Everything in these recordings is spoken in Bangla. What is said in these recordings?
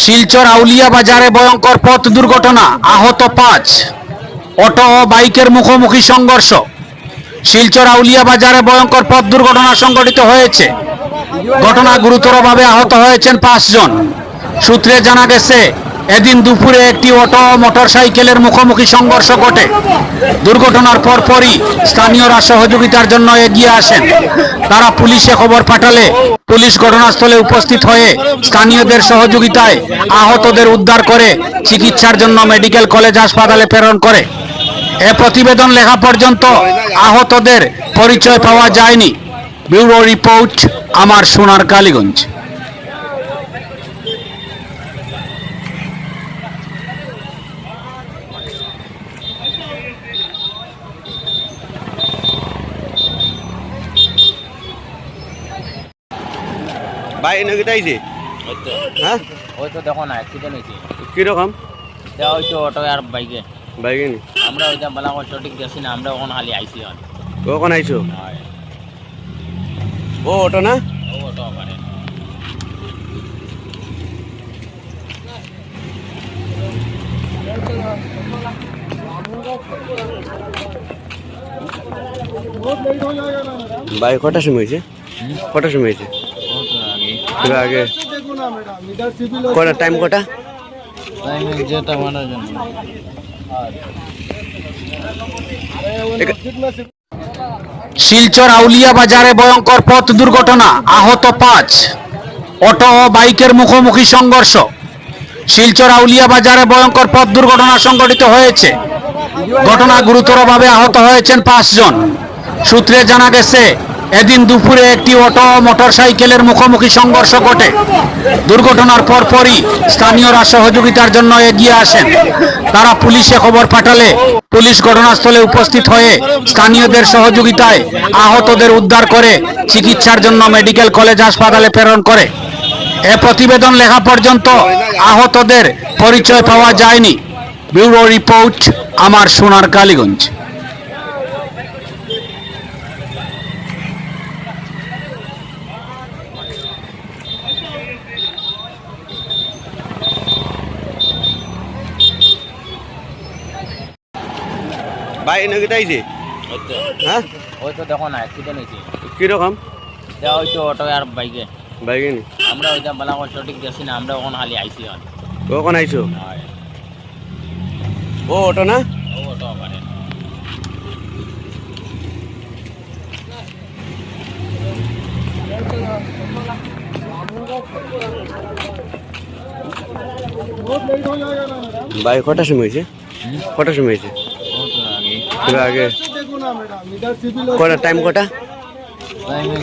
শিলচর আউলিয়া বাজারে ভয়ঙ্কর পথ দুর্ঘটনা, আহত 5। অটো ও বাইকের মুখোমুখি সংঘর্ষ। শিলচর আউলিয়া বাজারে ভয়ঙ্কর পথ দুর্ঘটনা সংঘটিত হয়েছে। ঘটনা গুরুতরভাবে আহত হয়েছেন 5 জন। সূত্রে জানা গেছে, এদিন দুপুরে একটি অটো ও মোটরসাইকেলের মুখোমুখি সংঘর্ষ ঘটে। দুর্ঘটনার পরপরই স্থানীয়রা সহযোগিতার জন্য এগিয়ে আসেন। তারা পুলিশে খবর পাঠালে পুলিশ ঘটনাস্থলে উপস্থিত হয়ে স্থানীয়দের সহযোগিতায় আহতদের উদ্ধার করে চিকিৎসার জন্য মেডিকেল কলেজ হাসপাতালে প্রেরণ করে। এ প্রতিবেদন লেখা পর্যন্ত আহতদের পরিচয় পাওয়া যায়নি। ব্যুরো রিপোর্ট, আমার সোনার কালীগঞ্জ। ভাই এনে আইছে হ্যাঁ ওই তো দেখো না অ্যাক্সিডেন্ট হয়েছে। কিরকম? দেওয়া হয়েছে অটো আর বাইকে। বাইকে নি আমরা ওইটা বলা সঠিক দেখছি না, আমরা ওখানে খালি আইসি হন। কখন আইছো? ও অটো না? ও অটো পারে। ভাই কটার সময় হয়েছে? কটার সময় হয়েছে? আগে কটা টাইম কটা? যেটা মানার জন্য শিলচর আউলিয়া বাজারে ভয়ঙ্কর পথ দুর্ঘটনা, আহত 5। অটো ও বাইকের মুখোমুখি সংঘর্ষ। শিলচর আউলিয়া বাজারে ভয়ঙ্কর পথ দুর্ঘটনা সংঘটিত হয়েছে। ঘটনা গুরুতরভাবে আহত হয়েছেন 5 জন। সূত্রে জানা গেছে, এদিন দুপুরে একটি অটো ও মোটরসাইকেলের মুখোমুখি সংঘর্ষ ঘটে। দুর্ঘটনার পরপরই স্থানীয়রা সহযোগিতার জন্য এগিয়ে আসেন। তারা পুলিশে খবর পাঠালে পুলিশ ঘটনাস্থলে উপস্থিত হয়ে স্থানীয়দের সহযোগিতায় আহতদের উদ্ধার করে চিকিৎসার জন্য মেডিকেল কলেজ হাসপাতালে প্রেরণ করে। এ প্রতিবেদন লেখা পর্যন্ত আহতদের পরিচয় পাওয়া যায়নি। ব্যুরো রিপোর্ট, আমার সোনার কালীগঞ্জ। ভাই এনে আইছে হ্যাঁ ওই তো দেখো না অ্যাক্সিডেন্ট হয়েছে। কিরকম? দেওয়া হয়েছে অটো আর বাইকে। বাইকে নি আমরা ওইটা বলা সঠিক দেখছি না, আমরা ওখানে খালি আইসি হন। কখন আইছো? ও অটো না? ও অটো পারে। ভাই কটার সময় হয়েছে? কটার সময় হয়েছে? আগে কটা টাইম কটা?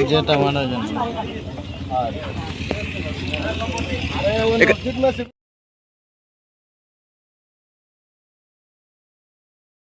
যেটা মানার জন্য